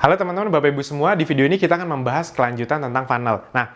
Halo teman-teman, Bapak Ibu semua, di video ini kita akan membahas kelanjutan tentang funnel. Nah,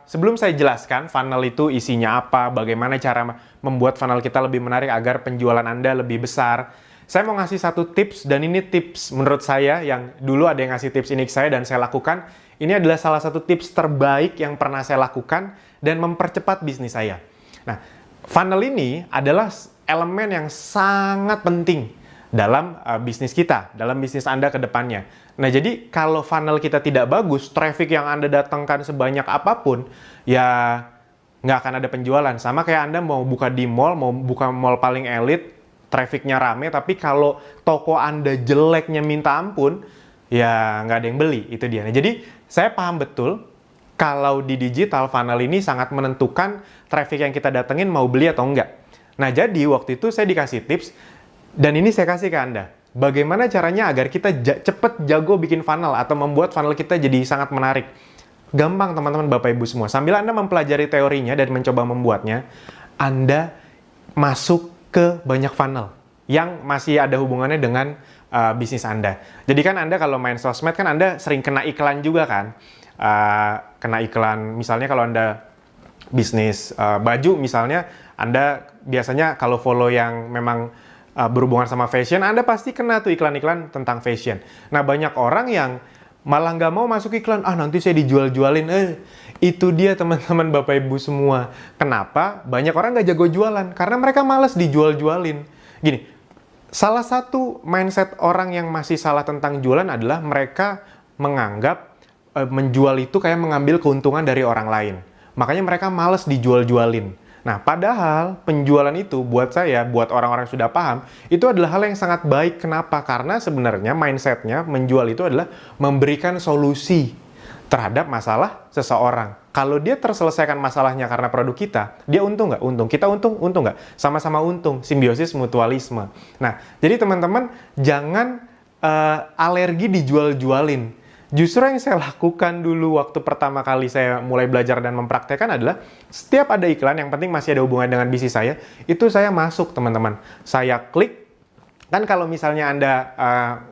sebelum saya jelaskan funnel itu isinya apa, bagaimana cara membuat funnel kita lebih menarik agar penjualan Anda lebih besar, saya mau ngasih satu tips, dan ini tips menurut saya yang dulu ada yang ngasih tips ini ke saya dan saya lakukan. Ini adalah salah satu tips terbaik yang pernah saya lakukan dan mempercepat bisnis saya. Nah, funnel ini adalah elemen yang sangat penting dalam bisnis kita, dalam bisnis Anda ke depannya. Nah, jadi kalau funnel kita tidak bagus, traffic yang Anda datangkan sebanyak apapun, ya nggak akan ada penjualan. Sama kayak Anda mau buka di mall, mau buka mall paling elit, trafficnya rame, tapi kalau toko Anda jeleknya minta ampun, ya nggak ada yang beli, itu dia. Nah, jadi saya paham betul, kalau di digital, funnel ini sangat menentukan traffic yang kita datengin mau beli atau enggak. Nah, jadi waktu itu saya dikasih tips, dan ini saya kasih ke Anda. Bagaimana caranya agar kita cepet jago bikin funnel atau membuat funnel kita jadi sangat menarik. Gampang teman-teman, Bapak Ibu semua. Sambil Anda mempelajari teorinya dan mencoba membuatnya, Anda masuk ke banyak funnel yang masih ada hubungannya dengan bisnis Anda. Jadi kan Anda kalau main sosmed kan Anda sering kena iklan juga kan. Kena iklan, misalnya kalau Anda bisnis baju misalnya, Anda biasanya kalau follow yang memang berhubungan sama fashion, Anda pasti kena tuh iklan-iklan tentang fashion. Nah, banyak orang yang malah nggak mau masuk iklan, nanti saya dijual-jualin. Itu dia teman-teman Bapak Ibu semua. Kenapa? Banyak orang nggak jago jualan, karena mereka males dijual-jualin. Gini, salah satu mindset orang yang masih salah tentang jualan adalah mereka menganggap menjual itu kayak mengambil keuntungan dari orang lain. Makanya mereka males dijual-jualin. Nah, padahal penjualan itu buat saya, buat orang-orang yang sudah paham, itu adalah hal yang sangat baik. Kenapa? Karena sebenarnya mindset-nya menjual itu adalah memberikan solusi terhadap masalah seseorang. Kalau dia terselesaikan masalahnya karena produk kita, dia untung nggak? Untung. Kita untung? Untung nggak? Sama-sama untung. Simbiosis mutualisme. Nah, jadi teman-teman, jangan alergi dijual-jualin. Justru yang saya lakukan dulu waktu pertama kali saya mulai belajar dan mempraktekkan adalah setiap ada iklan, yang penting masih ada hubungan dengan bisnis saya, itu saya masuk teman-teman. Saya klik, kan kalau misalnya Anda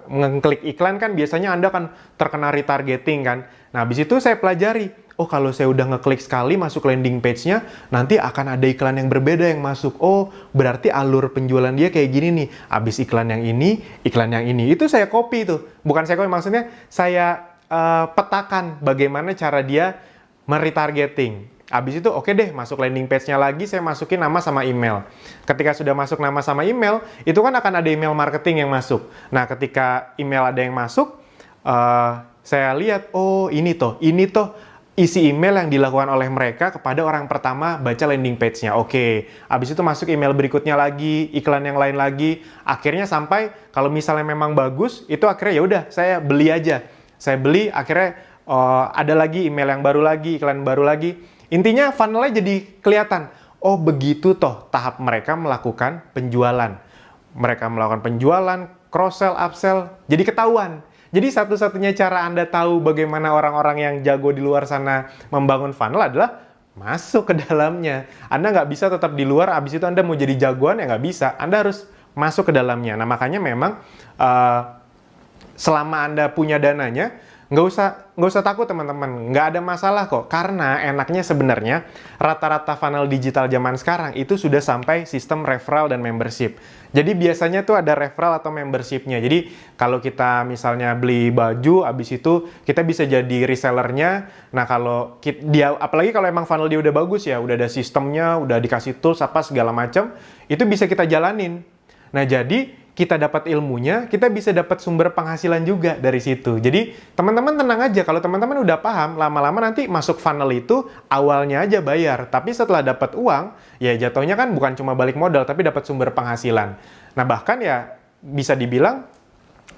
ngeklik iklan kan biasanya Anda kan terkena retargeting kan. Nah, habis itu saya pelajari, kalau saya udah ngeklik sekali masuk landing page-nya, nanti akan ada iklan yang berbeda yang masuk. Berarti alur penjualan dia kayak gini nih. Habis iklan yang ini, iklan yang ini. Itu saya copy tuh. Bukan saya copy, maksudnya saya petakan bagaimana cara dia meretargeting. Habis itu oke deh, masuk landing page-nya lagi, saya masukin nama sama email. Ketika sudah masuk nama sama email, itu kan akan ada email marketing yang masuk. Nah, ketika email ada yang masuk, saya lihat, ini toh isi email yang dilakukan oleh mereka kepada orang pertama baca landing page-nya. Oke, habis itu masuk email berikutnya lagi, iklan yang lain lagi. Akhirnya sampai kalau misalnya memang bagus, itu akhirnya ya udah saya beli aja. Saya beli, akhirnya ada lagi email yang baru lagi, iklan baru lagi. Intinya funnelnya jadi kelihatan. Begitu toh tahap mereka melakukan penjualan. Mereka melakukan penjualan, cross-sell, upsell, jadi ketahuan. Jadi satu-satunya cara Anda tahu bagaimana orang-orang yang jago di luar sana membangun funnel adalah masuk ke dalamnya. Anda nggak bisa tetap di luar, abis itu Anda mau jadi jagoan, ya nggak bisa. Anda harus masuk ke dalamnya. Nah, makanya memang selama Anda punya dananya, nggak usah takut teman-teman, nggak ada masalah kok. Karena enaknya sebenarnya rata-rata funnel digital zaman sekarang itu sudah sampai sistem referral dan membership. Jadi biasanya tuh ada referral atau membershipnya. Jadi kalau kita misalnya beli baju, abis itu kita bisa jadi resellernya. Nah, kalau dia, apalagi kalau emang funnel dia udah bagus ya, udah ada sistemnya, udah dikasih tools apa segala macam, itu bisa kita jalanin. Nah, jadi kita dapat ilmunya, kita bisa dapat sumber penghasilan juga dari situ. Jadi, teman-teman tenang aja, kalau teman-teman udah paham, lama-lama nanti masuk funnel itu, awalnya aja bayar. Tapi setelah dapat uang, ya jatuhnya kan bukan cuma balik modal, tapi dapat sumber penghasilan. Nah, bahkan ya bisa dibilang,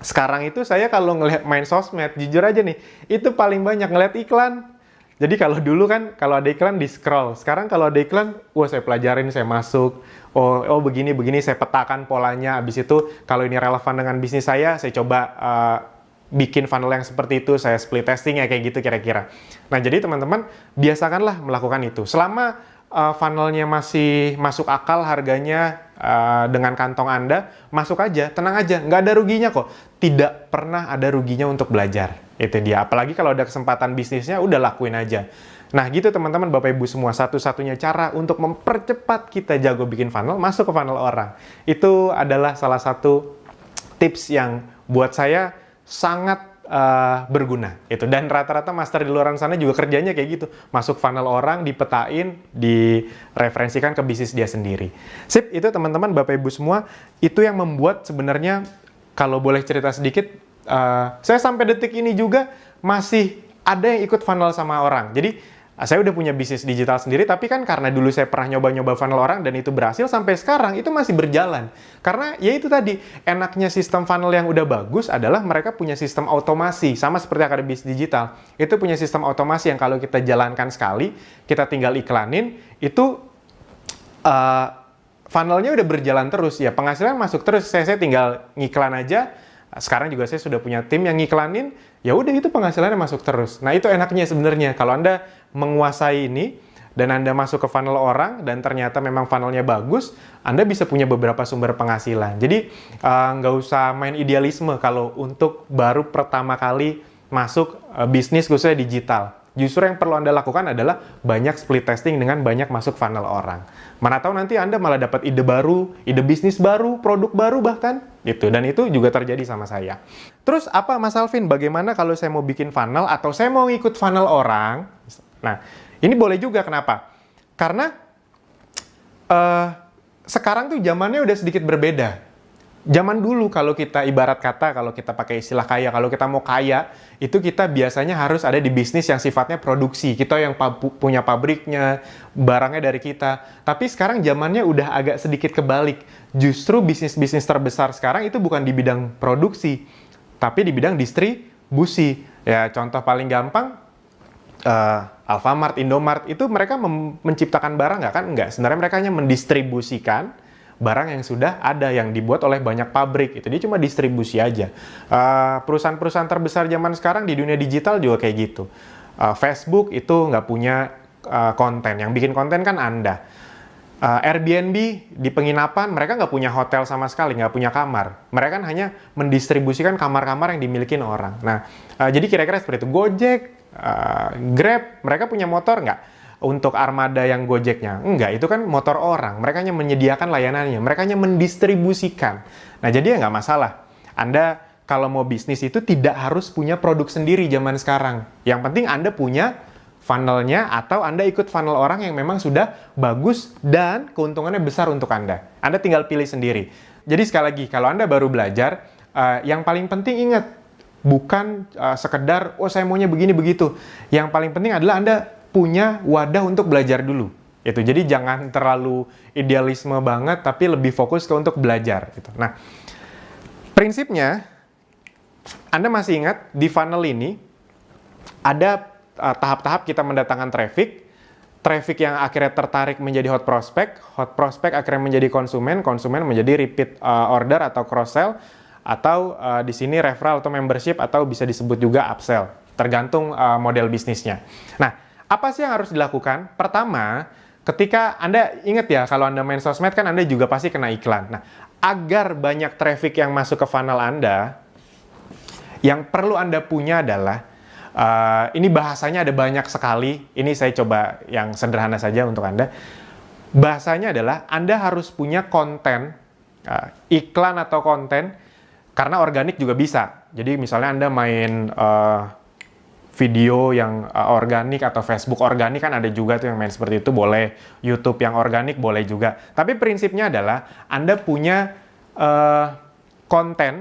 sekarang itu saya kalau ngelihat main sosmed, jujur aja nih, itu paling banyak ngelihat iklan. Jadi kalau dulu kan, kalau ada iklan di scroll. Sekarang kalau ada iklan, saya pelajarin, saya masuk. Begini, saya petakan polanya. Habis itu, kalau ini relevan dengan bisnis saya coba bikin funnel yang seperti itu, saya split testing ya, kayak gitu kira-kira. Nah, jadi teman-teman, biasakanlah melakukan itu. Selama funnelnya masih masuk akal harganya dengan kantong Anda, masuk aja, tenang aja, nggak ada ruginya kok. Tidak pernah ada ruginya untuk belajar. Itu dia. Apalagi kalau ada kesempatan bisnisnya, udah lakuin aja. Nah gitu teman-teman, Bapak Ibu semua, satu-satunya cara untuk mempercepat kita jago bikin funnel, masuk ke funnel orang. Itu adalah salah satu tips yang buat saya sangat berguna itu, dan rata-rata master di luar sana juga kerjanya kayak gitu, masuk funnel orang, dipetain, direferensikan ke bisnis dia sendiri. Sip, itu teman-teman, Bapak Ibu semua, itu yang membuat sebenarnya, kalau boleh cerita sedikit, saya sampai detik ini juga masih ada yang ikut funnel sama orang. Jadi saya udah punya bisnis digital sendiri, tapi kan karena dulu saya pernah nyoba-nyoba funnel orang dan itu berhasil, sampai sekarang itu masih berjalan. Karena ya itu tadi, enaknya sistem funnel yang udah bagus adalah mereka punya sistem otomasi, sama seperti akademi bisnis digital. Itu punya sistem otomasi yang kalau kita jalankan sekali, kita tinggal iklanin, itu funnelnya udah berjalan terus, ya penghasilan masuk terus, saya tinggal ngiklan aja. Sekarang juga saya sudah punya tim yang ngiklanin, ya udah itu penghasilannya masuk terus. Nah itu enaknya sebenarnya, kalau Anda menguasai ini, dan Anda masuk ke funnel orang, dan ternyata memang funnelnya bagus, Anda bisa punya beberapa sumber penghasilan. Jadi nggak usah main idealisme kalau untuk baru pertama kali masuk bisnis khususnya digital. Justru yang perlu Anda lakukan adalah banyak split testing dengan banyak masuk funnel orang. Mana tahu nanti Anda malah dapat ide baru, ide bisnis baru, produk baru bahkan. Gitu. Dan itu juga terjadi sama saya. Terus apa Mas Alvin, bagaimana kalau saya mau bikin funnel atau saya mau ikut funnel orang? Nah, ini boleh juga, kenapa? Karena sekarang tuh zamannya udah sedikit berbeda. Zaman dulu kalau kita ibarat kata, kalau kita pakai istilah kaya, kalau kita mau kaya, itu kita biasanya harus ada di bisnis yang sifatnya produksi. Kita yang punya pabriknya, barangnya dari kita. Tapi sekarang zamannya udah agak sedikit kebalik. Justru bisnis-bisnis terbesar sekarang itu bukan di bidang produksi, tapi di bidang distribusi. Ya, contoh paling gampang, Alfamart, Indomart, itu mereka menciptakan barang nggak kan? Nggak. Sebenarnya mereka hanya mendistribusikan barang yang sudah ada, yang dibuat oleh banyak pabrik. Itu dia cuma distribusi aja. Perusahaan-perusahaan terbesar zaman sekarang di dunia digital juga kayak gitu. Facebook itu nggak punya konten. Yang bikin konten kan Anda. Airbnb di penginapan, mereka nggak punya hotel sama sekali, nggak punya kamar. Mereka kan hanya mendistribusikan kamar-kamar yang dimiliki orang. Nah, jadi kira-kira seperti itu. Gojek, Grab, mereka punya motor nggak? Untuk armada yang Gojeknya? Enggak, itu kan motor orang. Mereka hanya menyediakan layanannya. Mereka hanya mendistribusikan. Nah, jadi ya nggak masalah. Anda kalau mau bisnis itu tidak harus punya produk sendiri zaman sekarang. Yang penting Anda punya funnelnya, atau Anda ikut funnel orang yang memang sudah bagus dan keuntungannya besar untuk Anda. Anda tinggal pilih sendiri. Jadi sekali lagi, kalau Anda baru belajar, yang paling penting ingat, bukan sekedar, oh saya maunya begini begitu. Yang paling penting adalah Anda punya wadah untuk belajar dulu. Itu. Jadi jangan terlalu idealisme banget, tapi lebih fokus ke untuk belajar. Gitu. Nah, prinsipnya, Anda masih ingat di funnel ini ada tahap-tahap kita mendatangkan traffic yang akhirnya tertarik menjadi hot prospect akhirnya menjadi konsumen menjadi repeat order atau cross sell, atau di sini referral atau membership, atau bisa disebut juga upsell, tergantung model bisnisnya. Nah, apa sih yang harus dilakukan? Pertama, ketika Anda ingat ya, kalau Anda main sosmed kan Anda juga pasti kena iklan. Nah, agar banyak traffic yang masuk ke funnel Anda, yang perlu Anda punya adalah, ini bahasanya ada banyak sekali, ini saya coba yang sederhana saja untuk Anda. Bahasanya adalah Anda harus punya konten, iklan atau konten, karena organik juga bisa. Jadi misalnya Anda main video yang organik atau Facebook organik, kan ada juga tuh yang main seperti itu, boleh. YouTube yang organik boleh juga. Tapi prinsipnya adalah Anda punya konten,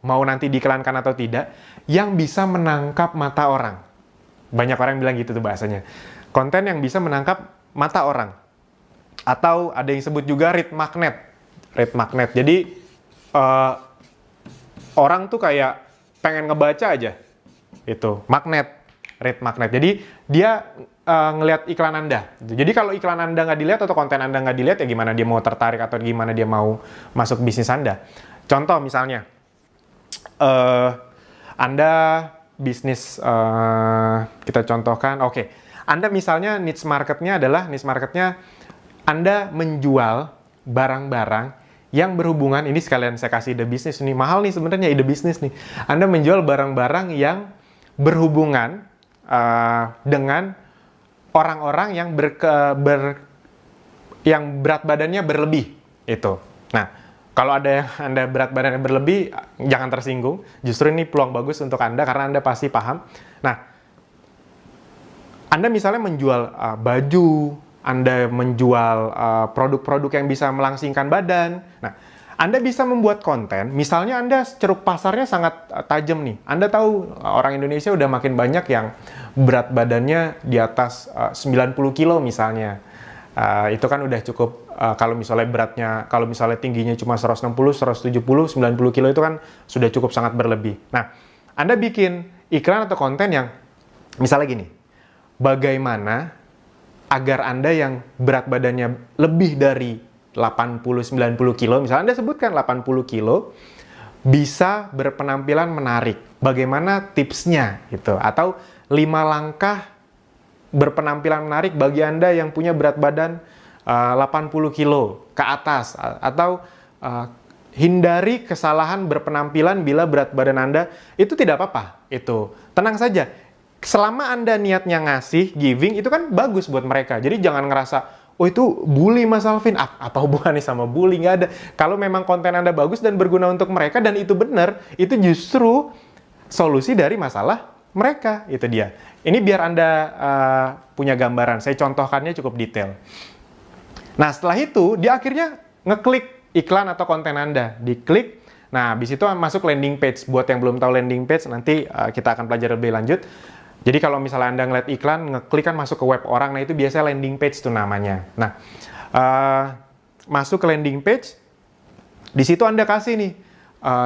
mau nanti diiklankan atau tidak, yang bisa menangkap mata orang. Banyak orang yang bilang gitu tuh bahasanya. Konten yang bisa menangkap mata orang. Atau ada yang sebut juga read magnet. Jadi orang tuh kayak pengen ngebaca aja. Itu read magnet. Jadi dia ngelihat iklan Anda. Jadi kalau iklan Anda nggak dilihat atau konten Anda nggak dilihat, ya gimana dia mau tertarik atau gimana dia mau masuk bisnis Anda. Contoh misalnya, Anda bisnis, kita contohkan, oke. Anda misalnya niche marketnya Anda menjual barang-barang yang berhubungan, ini sekalian saya kasih ide bisnis nih, mahal nih sebenarnya ide bisnis nih. Anda menjual barang-barang yang berhubungan dengan orang-orang yang berat badannya berlebih itu. Nah, kalau ada yang Anda berat badannya berlebih, jangan tersinggung. Justru ini peluang bagus untuk Anda karena Anda pasti paham. Nah, Anda misalnya menjual baju, Anda menjual produk-produk yang bisa melangsingkan badan. Nah, Anda bisa membuat konten, misalnya Anda ceruk pasarnya sangat tajam nih. Anda tahu orang Indonesia udah makin banyak yang berat badannya di atas 90 kilo misalnya. Itu kan udah cukup, kalau misalnya tingginya cuma 160, 170, 90 kilo itu kan sudah cukup sangat berlebih. Nah, Anda bikin iklan atau konten yang misalnya gini, bagaimana agar Anda yang berat badannya lebih dari 80-90 kilo, misalnya Anda sebutkan 80 kilo, bisa berpenampilan menarik. Bagaimana tipsnya gitu? Atau 5 langkah berpenampilan menarik bagi Anda yang punya berat badan 80 kilo ke atas. Atau hindari kesalahan berpenampilan bila berat badan Anda itu tidak apa-apa. Itu tenang saja. Selama Anda niatnya ngasih, giving, itu kan bagus buat mereka. Jadi jangan ngerasa, oh itu bully Mas Alvin. Apa hubungannya sama bully? Nggak ada. Kalau memang konten Anda bagus dan berguna untuk mereka, dan itu benar, itu justru solusi dari masalah mereka. Itu dia. Ini biar Anda punya gambaran. Saya contohkannya cukup detail. Nah, setelah itu, dia akhirnya ngeklik iklan atau konten Anda. Diklik. Nah, habis itu masuk landing page. Buat yang belum tahu landing page, nanti kita akan pelajari lebih lanjut. Jadi kalau misalnya Anda ngeliat iklan, ngeklik kan masuk ke web orang, nah itu biasanya landing page tuh namanya. Nah, masuk ke landing page, di situ Anda kasih nih,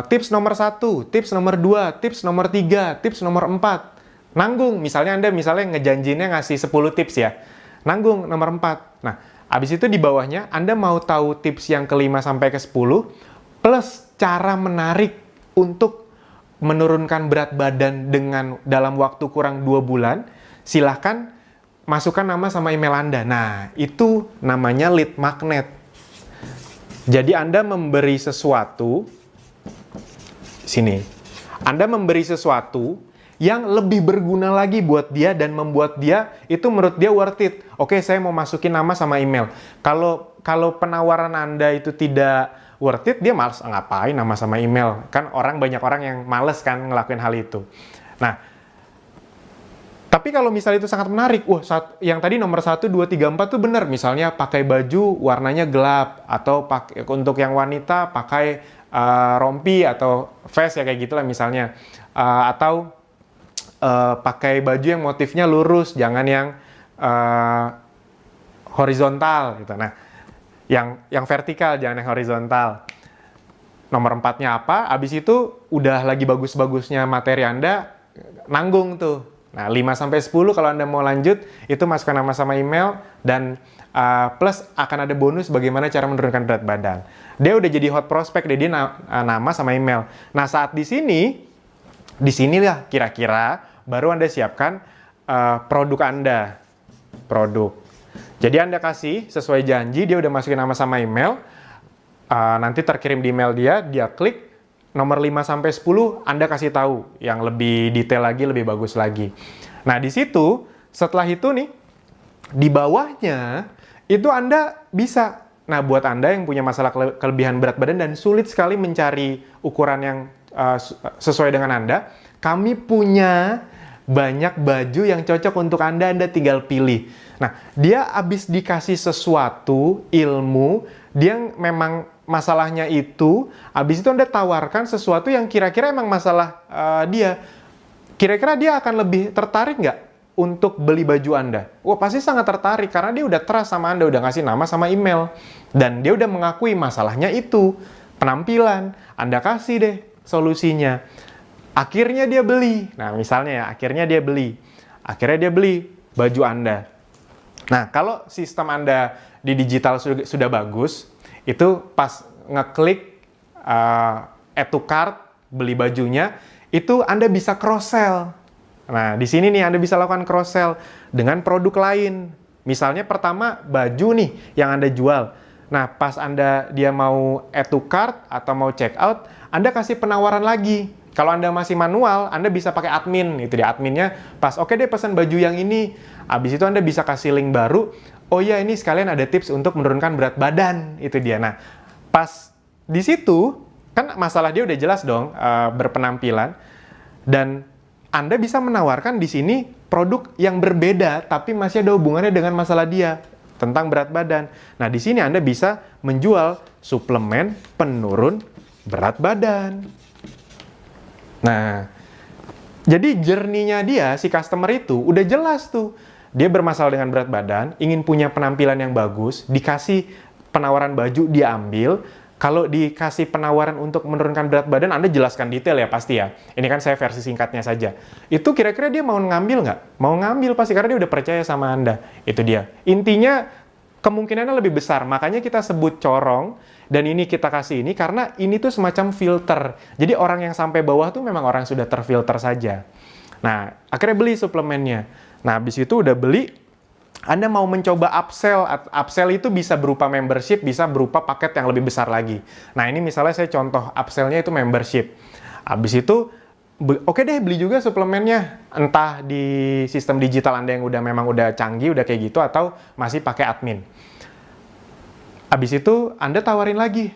tips nomor 1, tips nomor 2, tips nomor 3, tips nomor 4. Nanggung, misalnya Anda ngejanjinya ngasih 10 tips ya. Nanggung nomor 4. Nah, habis itu di bawahnya, Anda mau tahu tips yang ke-5 sampai ke-10, plus cara menarik untuk menurunkan berat badan dalam waktu kurang 2 bulan, silahkan masukkan nama sama email Anda. Nah, itu namanya lead magnet. Jadi Anda memberi sesuatu, sini, Anda memberi sesuatu yang lebih berguna lagi buat dia dan membuat dia, itu menurut dia worth it. Oke, saya mau masukin nama sama email. Kalau penawaran Anda itu tidak worth it, dia males ngapain nama sama email. Kan banyak orang yang males kan ngelakuin hal itu. Nah, tapi kalau misalnya itu sangat menarik, yang tadi nomor 1, 2, 3, 4 tuh bener. Misalnya pakai baju warnanya gelap, atau untuk yang wanita pakai rompi atau vest ya kayak gitulah misalnya. Atau pakai baju yang motifnya lurus, jangan yang horizontal gitu. Nah, yang vertikal, jangan yang horizontal. Nomor 4-nya apa? Abis itu udah lagi bagus-bagusnya materi Anda, nanggung tuh. Nah, 5-10 kalau Anda mau lanjut, itu masukkan nama sama email, dan plus akan ada bonus bagaimana cara menurunkan berat badan. Dia udah jadi hot prospect, dia nama sama email. Nah, saat disinilah kira-kira baru Anda siapkan produk Anda. Produk. Jadi Anda kasih sesuai janji, dia udah masukin nama sama email, nanti terkirim di email dia klik, nomor 5-10, Anda kasih tahu yang lebih detail lagi, lebih bagus lagi. Nah, di situ, setelah itu nih, di bawahnya, itu Anda bisa, nah buat Anda yang punya masalah kelebihan berat badan dan sulit sekali mencari ukuran yang sesuai dengan Anda, kami punya banyak baju yang cocok untuk Anda tinggal pilih. Nah, dia habis dikasih sesuatu, ilmu, dia memang masalahnya itu, habis itu Anda tawarkan sesuatu yang kira-kira emang masalah dia. Kira-kira dia akan lebih tertarik nggak untuk beli baju Anda? Wah, pasti sangat tertarik, karena dia udah trust sama Anda, udah ngasih nama sama email. Dan dia udah mengakui masalahnya itu, penampilan. Anda kasih deh solusinya. Akhirnya dia beli. Nah, misalnya ya, akhirnya dia beli baju Anda. Nah, kalau sistem Anda di digital sudah bagus, itu pas ngeklik add to cart, beli bajunya, itu Anda bisa cross-sell. Nah, di sini nih Anda bisa lakukan cross-sell dengan produk lain. Misalnya pertama baju nih yang Anda jual. Nah, pas dia mau add to cart atau mau check out, Anda kasih penawaran lagi. Kalau Anda masih manual, Anda bisa pakai admin. Itu dia adminnya pas, oke deh pesan baju yang ini. Habis itu Anda bisa kasih link baru. Oh ya, ini sekalian ada tips untuk menurunkan berat badan. Itu dia. Nah, pas di situ, kan masalah dia udah jelas dong, berpenampilan. Dan Anda bisa menawarkan di sini produk yang berbeda, tapi masih ada hubungannya dengan masalah dia, tentang berat badan. Nah, di sini Anda bisa menjual suplemen penurun berat badan. Nah, jadi journey-nya dia, si customer itu, udah jelas tuh. Dia bermasalah dengan berat badan, ingin punya penampilan yang bagus, dikasih penawaran baju, dia ambil. Kalau dikasih penawaran untuk menurunkan berat badan, Anda jelaskan detail ya pasti ya. Ini kan saya versi singkatnya saja. Itu kira-kira dia mau ngambil nggak? Mau ngambil pasti, karena dia udah percaya sama Anda. Itu dia. Intinya, kemungkinannya lebih besar. Makanya kita sebut corong, dan ini kita kasih ini, karena ini tuh semacam filter. Jadi orang yang sampai bawah tuh memang orang yang sudah terfilter saja. Nah, akhirnya beli suplemennya. Nah, habis itu udah beli, Anda mau mencoba upsell. Upsell itu bisa berupa membership, bisa berupa paket yang lebih besar lagi. Nah, ini misalnya saya contoh upsell-nya itu membership. Habis itu, oke deh beli juga suplemennya. Entah di sistem digital Anda yang memang udah canggih, udah kayak gitu, atau masih pakai admin. Habis itu, Anda tawarin lagi.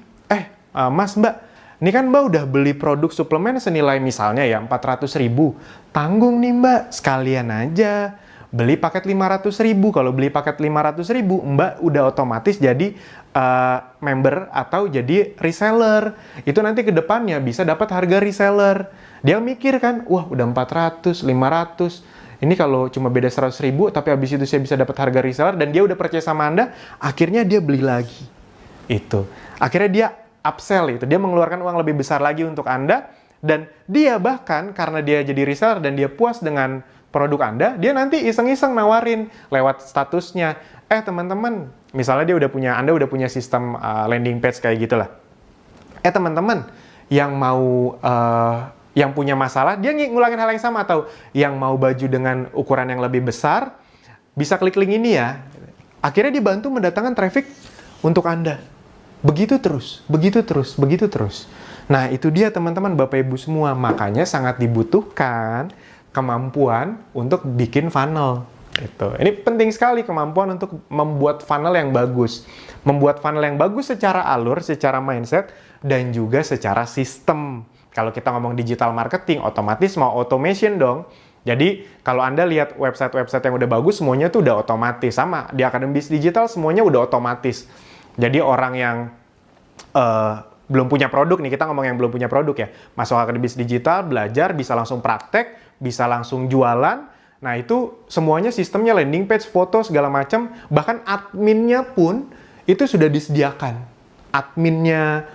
Mas, Mbak, ini kan Mbak udah beli produk suplemen senilai misalnya ya 400.000. Tanggung nih Mbak, sekalian aja. Beli paket 500.000. Kalau beli paket 500.000, Mbak udah otomatis jadi member atau jadi reseller. Itu nanti ke depannya bisa dapat harga reseller. Dia mikir kan, wah udah 400, 500. Ini kalau cuma beda 100.000, tapi habis itu saya bisa dapat harga reseller, dan dia udah percaya sama Anda, akhirnya dia beli lagi. Itu. Akhirnya dia upsell itu. Dia mengeluarkan uang lebih besar lagi untuk Anda, dan dia bahkan karena dia jadi reseller dan dia puas dengan produk Anda, dia nanti iseng-iseng nawarin lewat statusnya. Teman-teman, misalnya Anda udah punya sistem landing page kayak gitulah. Teman-teman, yang mau yang punya masalah, dia ngulangin hal yang sama, atau yang mau baju dengan ukuran yang lebih besar, bisa klik link ini ya. Akhirnya dibantu mendatangkan traffic untuk Anda. Begitu terus, begitu terus, begitu terus. Nah, itu dia teman-teman, Bapak Ibu semua. Makanya sangat dibutuhkan kemampuan untuk bikin funnel. Ini penting sekali, kemampuan untuk membuat funnel yang bagus. Membuat funnel yang bagus secara alur, secara mindset, dan juga secara sistem. Kalau kita ngomong digital marketing, otomatis mau automation dong. Jadi, kalau Anda lihat website-website yang udah bagus, semuanya tuh udah otomatis. Sama, di Akademi Bisnis Digital semuanya udah otomatis. Jadi, orang yang belum punya produk nih, kita ngomong yang belum punya produk ya, masuk Akademi Bisnis Digital, belajar, bisa langsung praktek, bisa langsung jualan. Nah, itu semuanya sistemnya landing page, foto, segala macam. Bahkan adminnya pun itu sudah disediakan. Adminnya,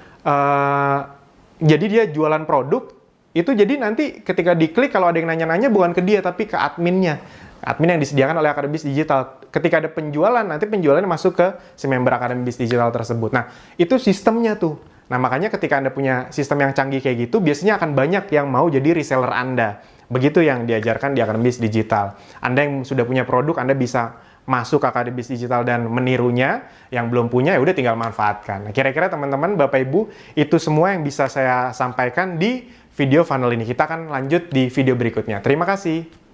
jadi dia jualan produk, itu jadi nanti ketika diklik, kalau ada yang nanya-nanya bukan ke dia, tapi ke adminnya. Admin yang disediakan oleh Akademi Bisnis Digital. Ketika ada penjualan, nanti penjualannya masuk ke si member Akademi Bisnis Digital tersebut. Nah, itu sistemnya tuh. Nah, makanya ketika Anda punya sistem yang canggih kayak gitu, biasanya akan banyak yang mau jadi reseller Anda. Begitu yang diajarkan di Akademi Bisnis Digital. Anda yang sudah punya produk, Anda bisa masuk ke Akademi Bisnis Digital dan menirunya. Yang belum punya, ya udah tinggal manfaatkan. Nah, kira-kira teman-teman, Bapak Ibu, itu semua yang bisa saya sampaikan di video funnel ini. Kita akan lanjut di video berikutnya. Terima kasih.